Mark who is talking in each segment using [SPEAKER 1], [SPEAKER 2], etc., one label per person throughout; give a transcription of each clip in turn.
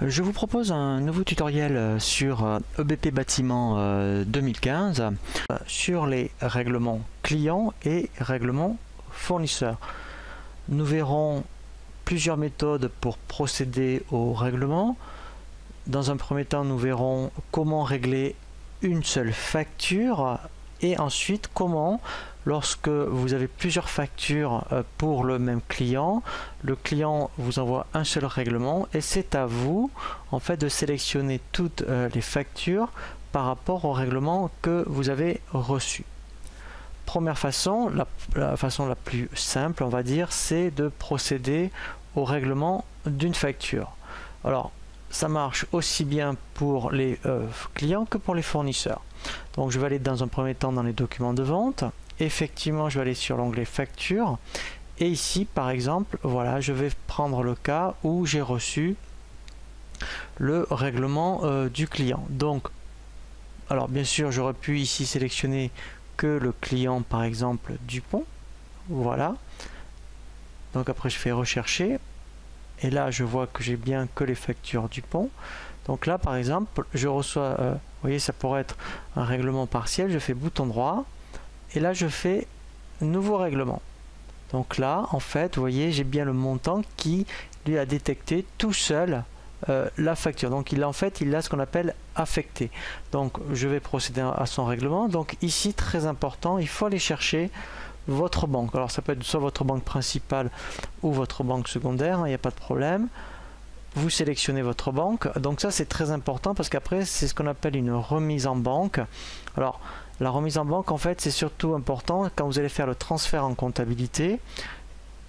[SPEAKER 1] Je vous propose un nouveau tutoriel sur EBP Bâtiment 2015 sur les règlements clients et règlements fournisseurs. Nous verrons plusieurs méthodes pour procéder au règlement. Dans un premier temps, nous verrons comment régler une seule facture et ensuite comment, lorsque vous avez plusieurs factures pour le même client, le client vous envoie un seul règlement et c'est à vous en fait de sélectionner toutes les factures par rapport au règlement que vous avez reçu. Première façon, la façon la plus simple, on va dire, c'est de procéder au règlement d'une facture. Alors, ça marche aussi bien pour les clients que pour les fournisseurs. Donc je vais aller dans un premier temps dans les documents de vente. Effectivement, je vais aller sur l'onglet facture et ici par exemple, voilà, je vais prendre le cas où j'ai reçu le règlement du client. Donc, alors bien sûr, j'aurais pu ici sélectionner que le client, par exemple Dupont. Voilà. Donc après, je fais rechercher. Et là, je vois que j'ai bien que les factures Dupont. Donc là, par exemple, je reçois, vous voyez, ça pourrait être un règlement partiel. Je fais bouton droit. Et là, je fais nouveau règlement. Donc là, en fait, vous voyez, j'ai bien le montant qui lui a détecté tout seul la facture. Donc il a ce qu'on appelle affecté. Donc je vais procéder à son règlement. Donc ici, très important, il faut aller chercher votre banque. Alors ça peut être soit votre banque principale ou votre banque secondaire, il n'y a pas de problème. Vous sélectionnez votre banque. Donc ça, c'est très important parce qu'après, c'est ce qu'on appelle une remise en banque. Alors la remise en banque, en fait, c'est surtout important quand vous allez faire le transfert en comptabilité.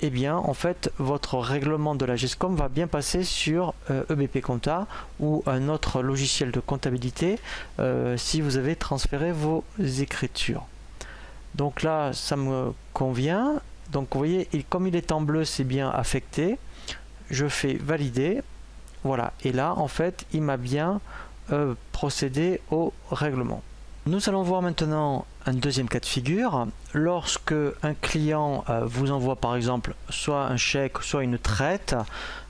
[SPEAKER 1] Eh bien, en fait, votre règlement de la GESCOM va bien passer sur EBP Compta ou un autre logiciel de comptabilité si vous avez transféré vos écritures. Donc là, ça me convient. Donc vous voyez, comme il est en bleu, c'est bien affecté. Je fais valider. Voilà. Et là, en fait, il m'a bien procédé au règlement. Nous allons voir maintenant un deuxième cas de figure. Lorsque un client vous envoie par exemple soit un chèque, soit une traite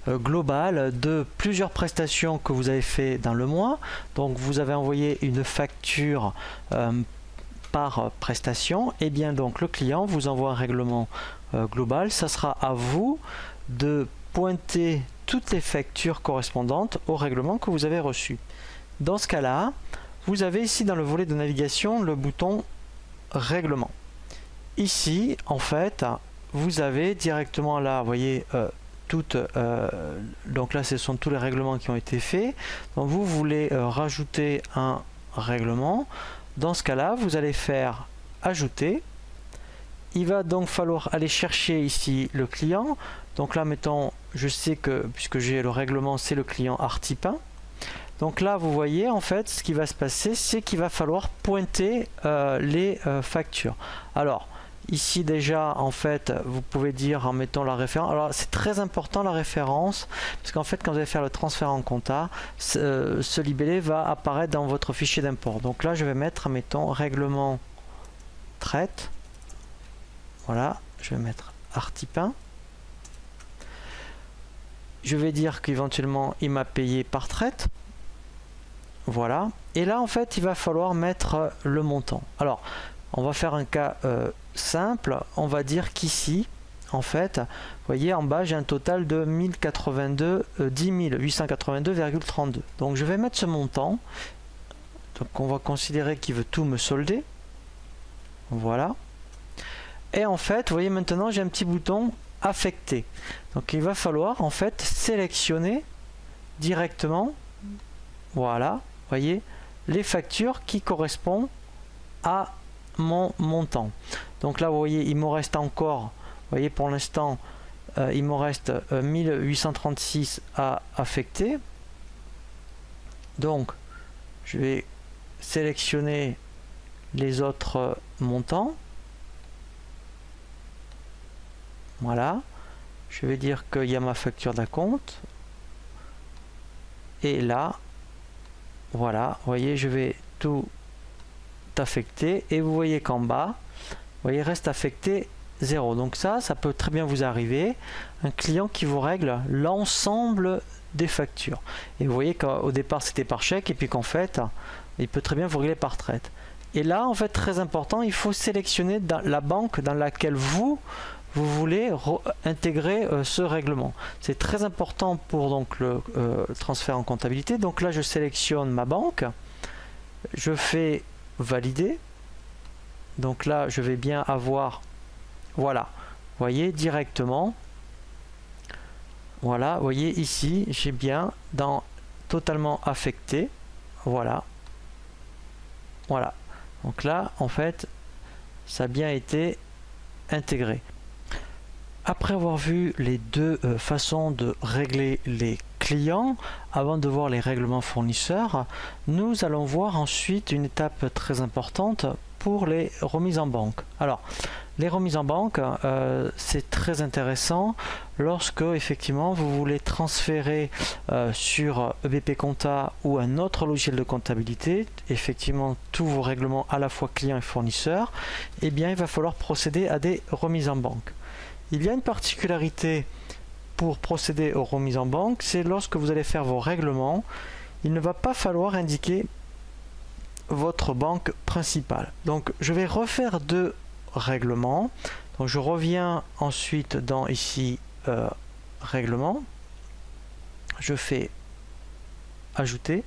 [SPEAKER 1] globale de plusieurs prestations que vous avez fait dans le mois. Donc vous avez envoyé une facture par prestation. Et bien donc le client vous envoie un règlement global. Ça sera à vous de pointer toutes les factures correspondantes au règlement que vous avez reçu. Dans ce cas-là, vous avez ici dans le volet de navigation le bouton règlement. Ici, en fait, vous avez directement là, vous voyez, donc là, ce sont tous les règlements qui ont été faits. Donc vous voulez rajouter un règlement. Dans ce cas-là, vous allez faire ajouter. Il va donc falloir aller chercher ici le client. Donc là, mettons, je sais que, puisque j'ai le règlement, c'est le client Artipin. Donc là, vous voyez, en fait, ce qui va se passer, c'est qu'il va falloir pointer les factures. Alors, ici déjà, en fait, vous pouvez dire en mettant la référence. Alors, c'est très important la référence, parce qu'en fait, quand vous allez faire le transfert en compta, ce libellé va apparaître dans votre fichier d'import. Donc là, je vais mettre, mettons, règlement traite. Voilà, je vais mettre Artipin. Je vais dire qu'éventuellement, il m'a payé par traite. Voilà, et là en fait il va falloir mettre le montant. Alors on va faire un cas simple, on va dire qu'ici en fait, vous voyez en bas j'ai un total de 10 882,32. Donc je vais mettre ce montant, donc on va considérer qu'il veut tout me solder. Voilà, et en fait vous voyez maintenant j'ai un petit bouton affecté. Donc il va falloir en fait sélectionner directement, voilà, voyez, les factures qui correspondent à mon montant. Donc là, vous voyez, il me reste encore, vous voyez, pour l'instant, il me reste 1836 à affecter. Donc, je vais sélectionner les autres montants. Voilà. Je vais dire qu'il y a ma facture d'acompte. Et là, voilà, vous voyez, je vais tout affecter et vous voyez qu'en bas, vous voyez, reste affecté 0. Donc ça peut très bien vous arriver, un client qui vous règle l'ensemble des factures. Et vous voyez qu'au départ c'était par chèque et puis qu'en fait il peut très bien vous régler par traite. Et là en fait très important, il faut sélectionner dans la banque dans laquelle vous voulez intégrer ce règlement. C'est très important pour donc le transfert en comptabilité. Donc là je sélectionne ma banque, je fais valider. Donc là je vais bien avoir, voilà, vous voyez directement, voilà, vous voyez ici j'ai bien dans totalement affecté, voilà, voilà. Donc là en fait ça a bien été intégré. Après avoir vu les deux façons de régler les clients, avant de voir les règlements fournisseurs, nous allons voir ensuite une étape très importante pour les remises en banque. Alors, les remises en banque, c'est très intéressant lorsque effectivement vous voulez transférer sur EBP Compta ou un autre logiciel de comptabilité, effectivement tous vos règlements à la fois clients et fournisseurs, eh bien il va falloir procéder à des remises en banque. Il y a une particularité pour procéder aux remises en banque, c'est lorsque vous allez faire vos règlements, il ne va pas falloir indiquer votre banque principale. Donc je vais refaire deux règlements. Donc je reviens ensuite dans ici règlement. Je fais ajouter.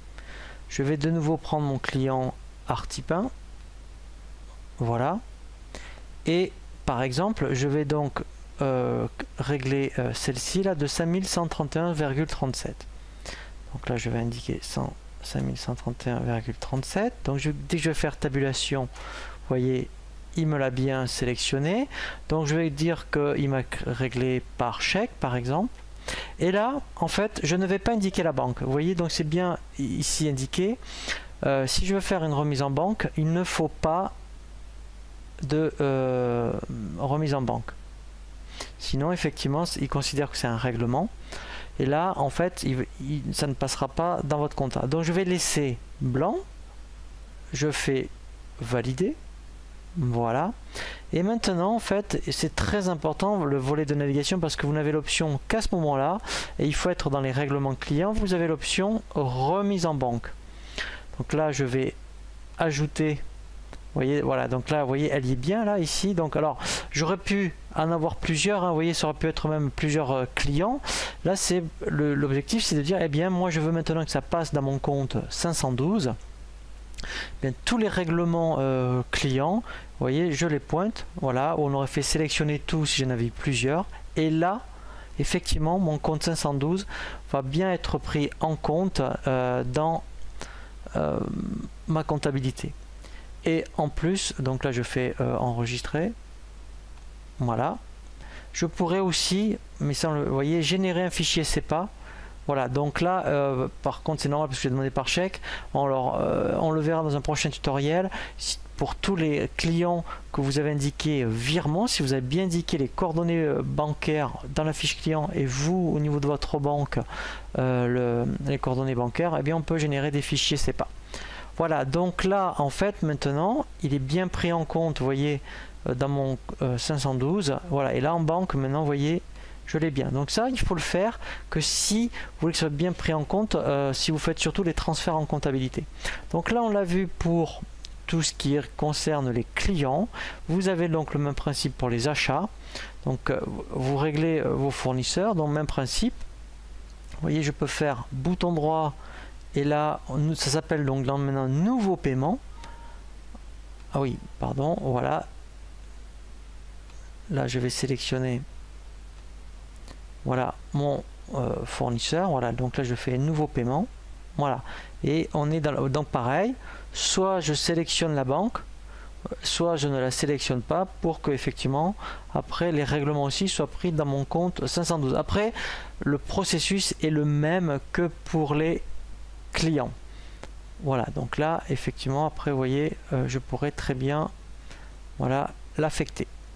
[SPEAKER 1] Je vais de nouveau prendre mon client Artipin. Voilà. Et par exemple, je vais donc régler celle-ci là de 5131,37. Donc là je vais indiquer 5131,37. Donc dès que je vais faire tabulation, vous voyez, il me l'a bien sélectionné. Donc je vais dire qu'il m'a réglé par chèque par exemple. Et là en fait je ne vais pas indiquer la banque. Vous voyez, donc c'est bien ici indiqué. Si je veux faire une remise en banque, il ne faut pas de remise en banque. Sinon effectivement il considère que c'est un règlement. Et là en fait ça ne passera pas dans votre compta. Donc je vais laisser blanc. Je fais valider. Voilà. Et maintenant en fait c'est très important le volet de navigation, parce que vous n'avez l'option qu'à ce moment là, et il faut être dans les règlements clients, vous avez l'option remise en banque. Donc là je vais ajouter. Vous voyez, voilà, donc là, vous voyez, elle y est bien là, ici. Donc, alors, j'aurais pu en avoir plusieurs, hein, vous voyez, ça aurait pu être même plusieurs clients. Là, c'est l'objectif, c'est de dire, eh bien, moi, je veux maintenant que ça passe dans mon compte 512. Bien, tous les règlements clients, vous voyez, je les pointe, voilà, on aurait fait sélectionner tout si j'en avais plusieurs. Et là, effectivement, mon compte 512 va bien être pris en compte dans ma comptabilité. Et en plus, donc là je fais enregistrer, voilà. Je pourrais aussi, mais ça vous voyez, générer un fichier CEPA. Voilà, donc là par contre c'est normal parce que j'ai demandé par chèque. On le verra dans un prochain tutoriel. Pour tous les clients que vous avez indiqué virement, si vous avez bien indiqué les coordonnées bancaires dans la fiche client et vous au niveau de votre banque les coordonnées bancaires, eh bien on peut générer des fichiers CEPA. Voilà, donc là en fait maintenant il est bien pris en compte, vous voyez, dans mon 512. Voilà, et là en banque maintenant vous voyez je l'ai bien. Donc ça il faut le faire que si vous voulez que ce soit bien pris en compte, si vous faites surtout les transferts en comptabilité. Donc là on l'a vu pour tout ce qui concerne les clients. Vous avez donc le même principe pour les achats. Donc vous réglez vos fournisseurs, donc même principe. Vous voyez, je peux faire bouton droit. Et là, ça s'appelle donc maintenant nouveau paiement. Ah oui, pardon, voilà. Là, je vais sélectionner, voilà, mon fournisseur. Voilà, donc là, je fais nouveau paiement. Voilà. Et on est dans, donc pareil, soit je sélectionne la banque, soit je ne la sélectionne pas pour que effectivement après les règlements aussi soient pris dans mon compte 512. Après, le processus est le même que pour les clients. Voilà, donc là effectivement après vous voyez je pourrais très bien, voilà, l'affecter.